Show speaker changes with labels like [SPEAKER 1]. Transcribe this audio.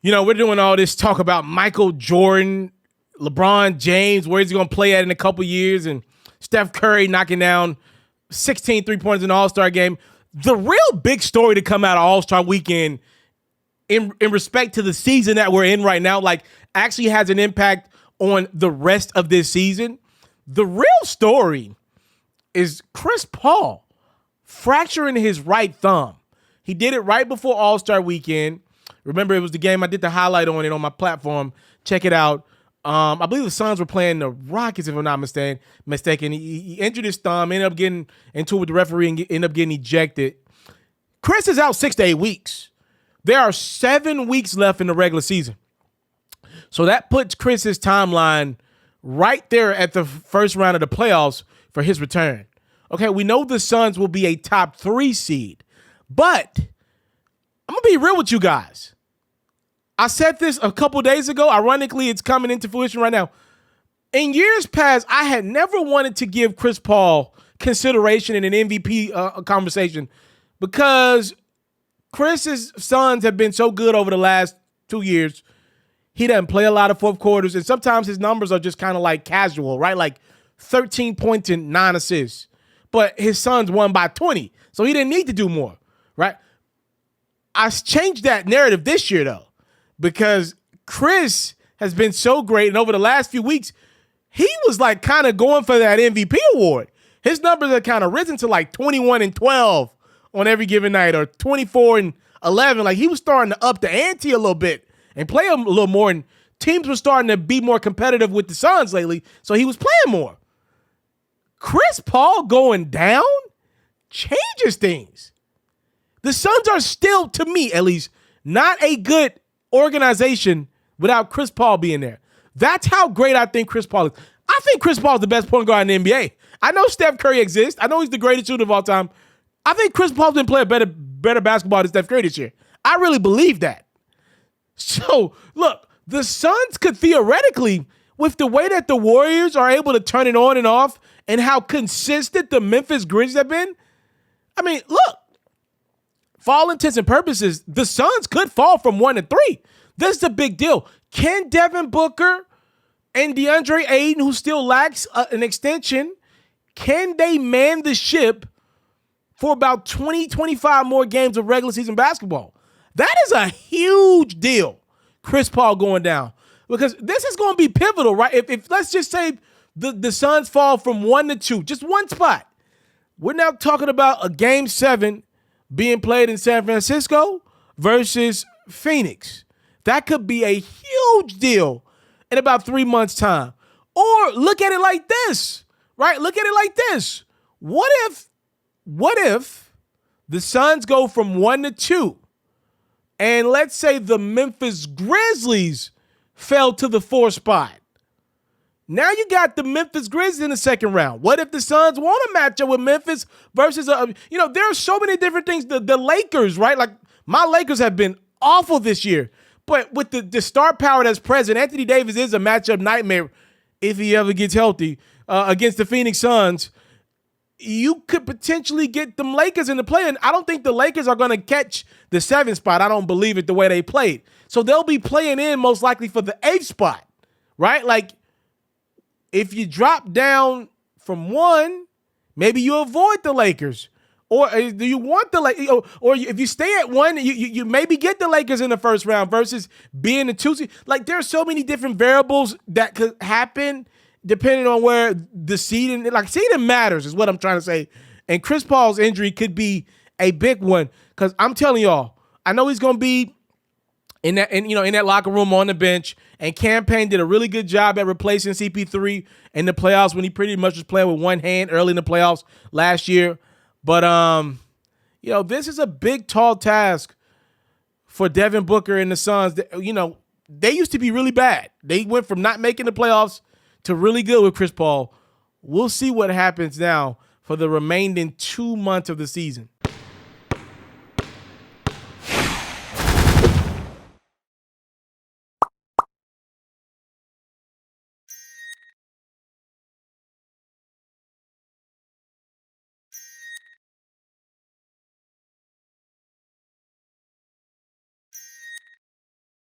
[SPEAKER 1] We're doing all this talk about Michael Jordan, LeBron James, where he's going to play at in a couple years, and Steph Curry knocking down 16 3-pointers in the All-Star game. The real big story to come out of All-Star weekend in respect to the season that we're in right now, like actually has an impact on the rest of this season. The real story is Chris Paul fracturing his right thumb. He did it right before All-Star weekend. Remember, it was the game I did the highlight on it on my platform. Check it out. I believe the Suns were playing the Rockets, if I'm not mistaken. He injured his thumb, ended up getting into it with the referee, and ended up getting ejected. Chris is out 6 to 8 weeks. There are 7 weeks left in the regular season. So that puts Chris's timeline right there at the first round of the playoffs for his return. Okay, we know the Suns will be a top 3 seed, but I'm going to be real with you guys. I said this a couple days ago. Ironically, it's coming into fruition right now. In years past, I had never wanted to give Chris Paul consideration in an MVP conversation because Chris's Suns have been so good over the last 2 years. He doesn't play a lot of fourth quarters, and sometimes his numbers are just kind of like casual, right? Like 13 points and 9 assists. But his Suns won by 20, so he didn't need to do more, right? I changed that narrative this year, though, because Chris has been so great, and over the last few weeks, he was like kind of going for that MVP award. His numbers have kind of risen to like 21 and 12 on every given night, or 24 and 11. Like he was starting to up the ante a little bit and play a little more, and teams were starting to be more competitive with the Suns lately, so he was playing more. Chris Paul going down changes things. The Suns are still, to me at least, not a good organization without Chris Paul being there. That's how great I think Chris Paul is. I think Chris Paul is the best point guard in the NBA. I know Steph Curry exists. I know he's the greatest shooter of all time. I think Chris Paul didn't play a better basketball than Steph Curry this year. I really believe that. So, look, the Suns could theoretically, with the way that the Warriors are able to turn it on and off and how consistent the Memphis Grizzlies have been, I mean, look, for all intents and purposes, the Suns could fall from 1 to 3. This is a big deal. Can Devin Booker and DeAndre Ayton, who still lacks an extension, can they man the ship for about 20, 25 more games of regular season basketball? That is a huge deal, Chris Paul going down. Because this is going to be pivotal, right? If let's just say the Suns fall from 1 to 2, just one spot. We're now talking about a game 7 being played in San Francisco versus Phoenix. That could be a huge deal in about 3 months' time. Or look at it like this, right? Look at it like this. What if the Suns go from 1 to 2, and let's say the Memphis Grizzlies fell to the 4th spot? Now you got the Memphis Grizzlies in the second round. What if the Suns want to match up with Memphis versus, there are so many different things. The Lakers, right? Like my Lakers have been awful this year. But with the star power that's present, Anthony Davis is a matchup nightmare if he ever gets healthy against the Phoenix Suns. You could potentially get them Lakers in the play, and I don't think the Lakers are going to catch the 7th spot. I don't believe it the way they played. So they'll be playing in most likely for the 8th spot, right? Like if you drop down from 1, maybe you avoid the Lakers. Or do you want the Lakers? Or if you stay at 1, you maybe get the Lakers in the first round versus being the 2 seed. Like there are so many different variables that could happen depending on where the seeding, like seeding matters is what I'm trying to say. And Chris Paul's injury could be a big one because I'm telling y'all, I know he's going to be in that locker room on the bench, and Campaign did a really good job at replacing CP3 in the playoffs when he pretty much was playing with one hand early in the playoffs last year. But this is a big, tall task for Devin Booker and the Suns. They used to be really bad. They went from not making the playoffs to really good with Chris Paul. We'll see what happens now for the remaining 2 months of the season.